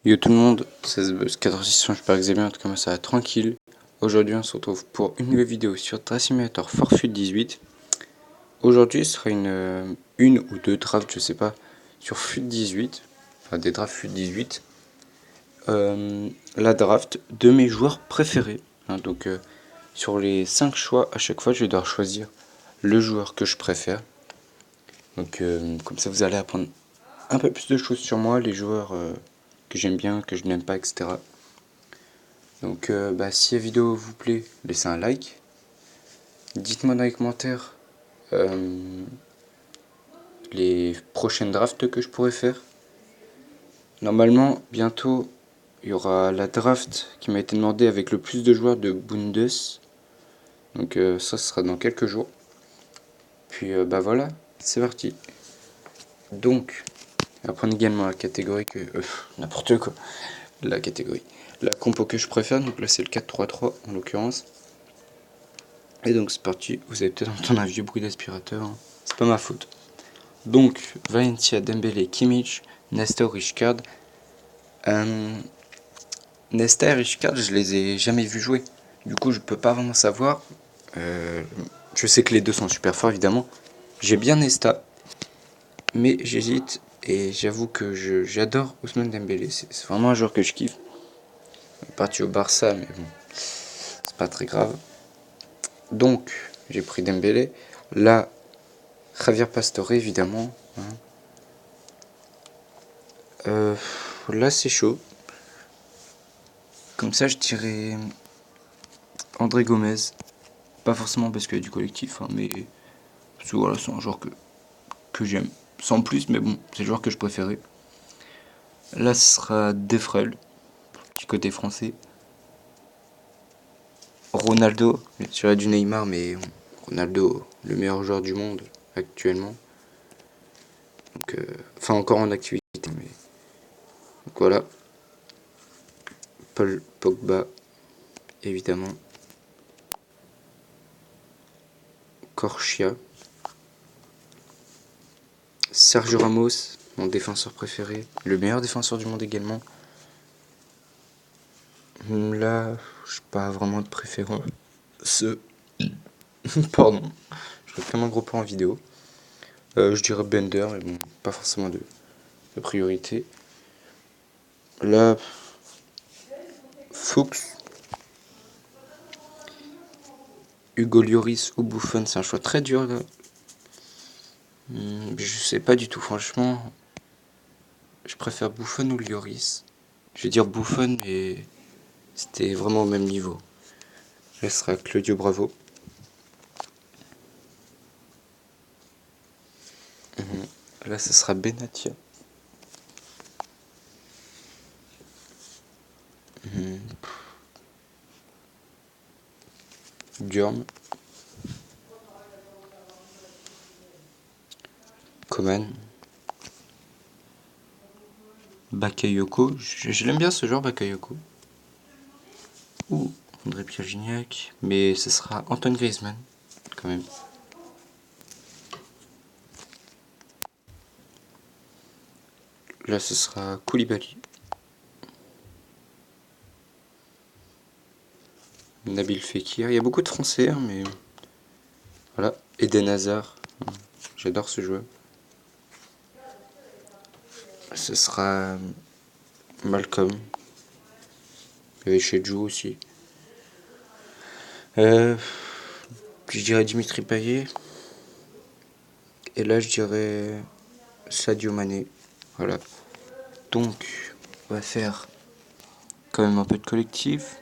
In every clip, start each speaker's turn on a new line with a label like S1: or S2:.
S1: Yo tout le monde, c'est 14 j'espère que vous allez bien, en tout cas moi ça va tranquille. Aujourd'hui on se retrouve pour une nouvelle vidéo sur Train Simulator for FUT 18. Aujourd'hui ce sera une ou deux drafts, je sais pas, sur FUT 18, enfin des drafts FUT 18. La draft de mes joueurs préférés, hein, donc sur les 5 choix, à chaque fois je vais devoir choisir le joueur que je préfère. Donc comme ça vous allez apprendre un peu plus de choses sur moi, les joueurs que j'aime bien, que je n'aime pas, etc. Donc si la vidéo vous plaît, laissez un like. Dites-moi dans les commentaires les prochaines drafts que je pourrais faire. Normalement, bientôt, il y aura la draft qui m'a été demandée avec le plus de joueurs de Bundes. Donc ça, ce sera dans quelques jours. Puis voilà, c'est parti. Donc, apprendre également la catégorie que... n'importe quoi. La catégorie. La compo que je préfère, donc là c'est le 4-3-3 en l'occurrence. Et donc c'est parti, vous avez peut-être entendu un vieux bruit d'aspirateur, hein. C'est pas ma faute. Donc Valencia, Dembélé, Kimmich, Nesta, Rijkaard. Nesta et Rijkaard, je les ai jamais vus jouer. Du coup je peux pas vraiment savoir. Je sais que les deux sont super forts évidemment. J'ai bien Nesta, mais j'hésite et j'avoue que j'adore Ousmane Dembélé. C'est vraiment un joueur que je kiffe. Il est parti au Barça, mais bon, c'est pas très grave. Donc j'ai pris Dembélé. Là, Javier Pastore évidemment. Là c'est chaud. Comme ça je dirais André Gomez. Pas forcément parce qu'il y a du collectif, hein, mais parce que voilà, c'est un joueur que j'aime. Sans plus, mais bon, c'est le joueur que je préférais. Là ce sera Defrel, du côté français. Ronaldo, je dirais du Neymar, mais Ronaldo, le meilleur joueur du monde actuellement. Donc, enfin encore en activité, mais donc voilà. Paul Pogba, évidemment. Corchia. Sergio Ramos, mon défenseur préféré. Le meilleur défenseur du monde également. Là, je n'ai pas vraiment de préférence. Pardon. Je fais comme un gros plan en vidéo. Je dirais Bender, mais bon, pas forcément de priorité. Là, Fuchs. Hugo Lloris ou Buffon, c'est un choix très dur là. Je sais pas du tout, franchement. Je préfère Buffon ou Lloris. Je vais dire Buffon, mais c'était vraiment au même niveau. Là, ce sera Claudio Bravo. Là, ce sera Benatia. Durm. Coman. Bakayoko. Je l'aime bien ce joueur, Bakayoko. Ou André Pierre Gignac. Mais ce sera Antoine Griezmann, quand même. Là, ce sera Koulibaly. Nabil Fekir. Il y a beaucoup de Français, hein, mais voilà. Eden Hazard. J'adore ce joueur. Ce sera Malcolm. Il y avait Chedjou aussi. Je dirais Dimitri Payet. Et là, je dirais Sadio Mané. Voilà. Donc, on va faire quand même un peu de collectif.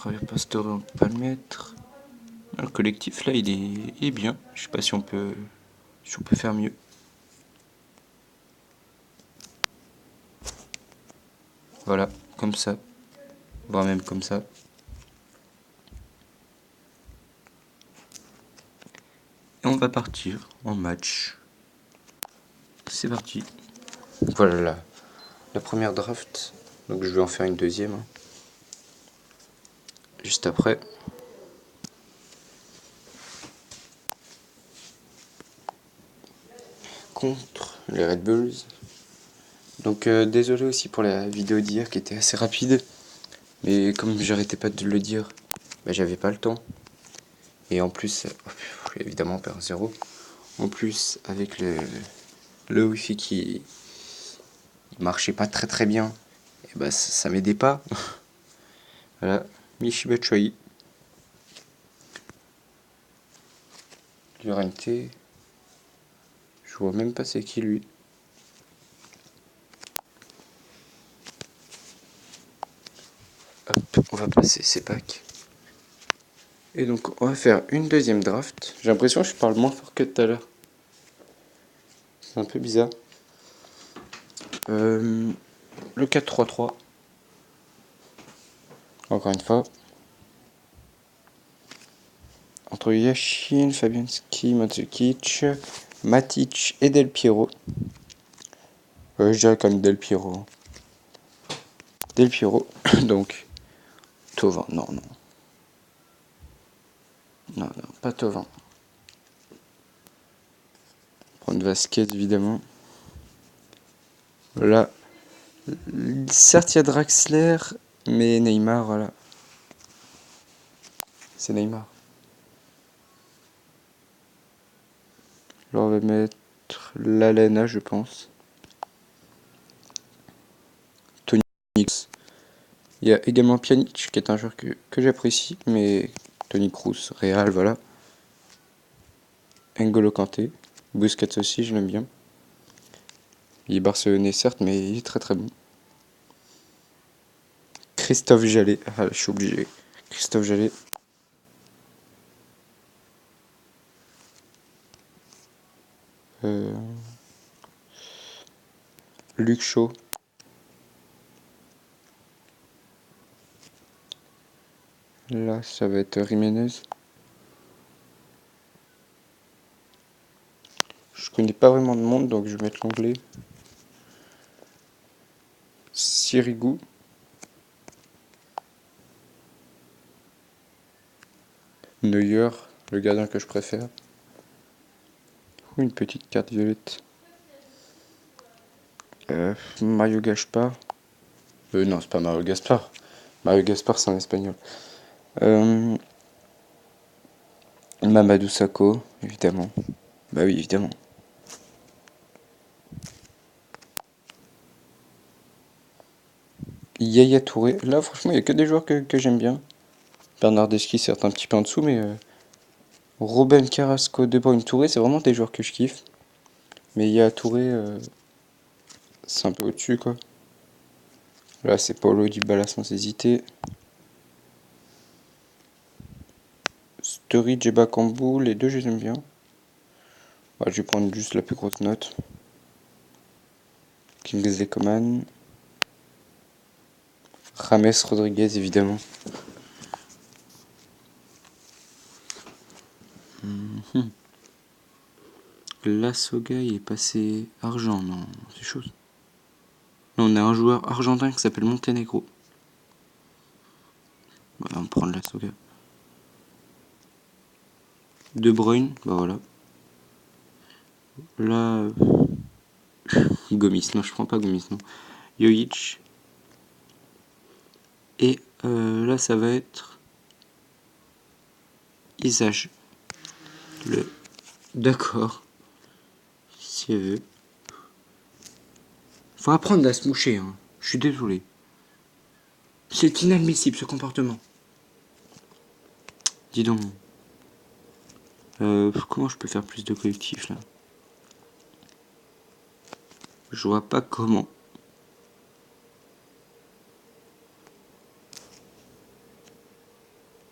S1: Javier Pastore, on peut pas le mettre. Le collectif là, il est bien. Je sais pas si on peut faire mieux. Voilà, comme ça. Voire même comme ça. Et on va partir en match. C'est parti. Voilà la première draft. Donc je vais en faire une deuxième. Juste après. contre les Red Bulls. Donc désolé aussi pour la vidéo d'hier qui était assez rapide. Mais comme j'arrêtais pas de le dire, bah, j'avais pas le temps. Et en plus, évidemment on perd 0. En plus avec le wifi qui marchait pas très bien, et bah ça m'aidait pas. Voilà, Michi Batshuayi. Llorente. Je vois même pas c'est qui lui. Hop, on va passer ces packs. Et donc on va faire une deuxième draft. J'ai l'impression que je parle moins fort que tout à l'heure. C'est un peu bizarre. Le 4-3-3. Encore une fois. Entre Yashin, Fabianski, Mandzukic, Matic et Del Piero. Je dirais comme Del Piero. Del Piero. Donc, Thauvin. Non, non. Non, non, pas Thauvin. Prendre Vasquez, évidemment. Là. Certes, il y a Draxler, mais Neymar, voilà. C'est Neymar. Là, on va mettre l'Alena, je pense. Tony Kroos. Il y a également Pjanic, qui est un joueur que j'apprécie, mais Toni Kroos, Real, voilà. N'Golo Kanté. Busquets aussi, je l'aime bien. Il est barcelonais, certes, mais il est très bon. Christophe Jallet. Ah, je suis obligé. Christophe Jallet. Luc Shaw. Là, ça va être Jiménez. Je connais pas vraiment de monde, donc je vais mettre l'anglais. Sirigu. Neuer, le gardien que je préfère. Ou une petite carte violette. Mario Gaspar. Non, c'est pas Mario Gaspar. Mario Gaspar, c'est en espagnol. Mamadou Sakho, évidemment. Bah oui, évidemment. Yaya Touré. Là, franchement, il n'y a que des joueurs que j'aime bien. Bernardeschi, certes un petit peu en dessous, mais Robben, Carrasco, De Bruyne, Touré, c'est vraiment des joueurs que je kiffe. Mais Yaya Touré, c'est un peu au-dessus, quoi. Là, c'est Paulo Dybala sans hésiter. Sturridge et Bakambu, les deux, je les aime bien. Ouais, je vais prendre juste la plus grosse note. Kingsley Coman. James Rodriguez, évidemment. La Soga, il est passé argent, non, c'est chose. Là, on a un joueur argentin qui s'appelle Montenegro. Bah, on va prendre la Soga. De Bruyne, bah voilà. Là, Gomis, non, je prends pas Gomis, non. Jojic. Et là, ça va être Isage. Le. D'accord. Si elle veut. Faut apprendre à se moucher, hein. Je suis désolé. C'est inadmissible ce comportement. Dis donc. Comment je peux faire plus de collectifs là? Je vois pas comment.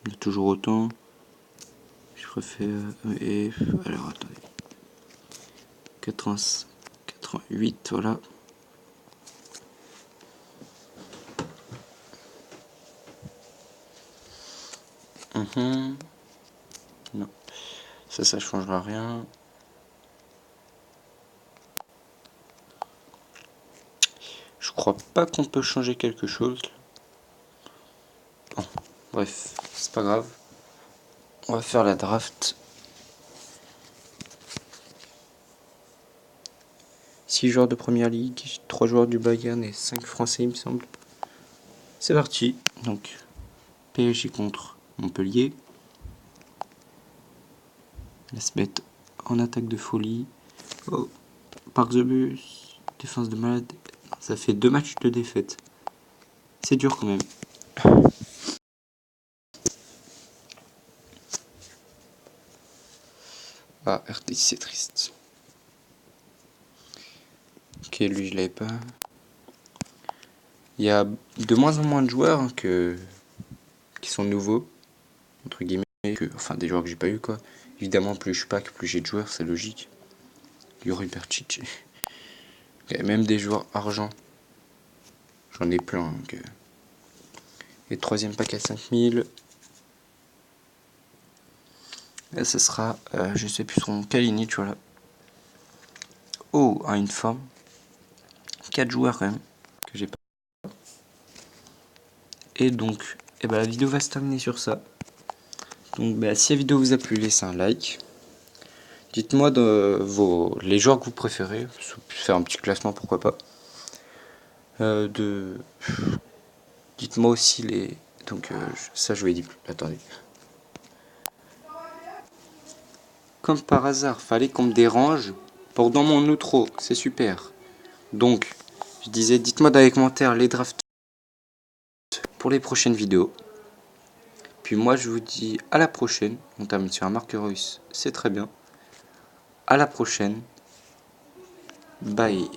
S1: Il y a toujours autant. Je préfère. Et. Alors attendez. 80, 88, voilà. Non. Ça changera rien. Je crois pas qu'on peut changer quelque chose. Bon, bref, c'est pas grave. On va faire la draft. 6 joueurs de première ligue, 3 joueurs du Bayern et 5 français il me semble. C'est parti. Donc PSG contre Montpellier. Laisse mettre en attaque de folie. Oh. Park the Bus. Défense de malade. Ça fait 2 matchs de défaite. C'est dur quand même. Ah, RT, c'est triste. Ok, lui je l'avais pas. Il y a de moins en moins de joueurs qui sont nouveaux, entre guillemets, enfin des joueurs que j'ai pas eu quoi. Évidemment, plus je pack, plus j'ai de joueurs, c'est logique. Yuri Percic. Il y a même des joueurs argent. J'en ai plein. Donc, et troisième pack à 5000. Là, ce sera, je sais plus son Kalinic, voilà. Oh, une forme. 4 joueurs quand même, que j'ai pas. Et donc, la vidéo va se terminer sur ça. Donc si la vidéo vous a plu, laissez un like. Dites-moi les joueurs que vous préférez. Faire un petit classement, pourquoi pas. Dites-moi aussi les... Donc ça je vais dire. Attendez. Comme par hasard, fallait qu'on me dérange pendant mon outro. C'est super. Donc, je disais, dites-moi dans les commentaires les drafts pour les prochaines vidéos. Puis moi je vous dis à la prochaine. On termine sur un marqueur russe. C'est très bien. À la prochaine. Bye.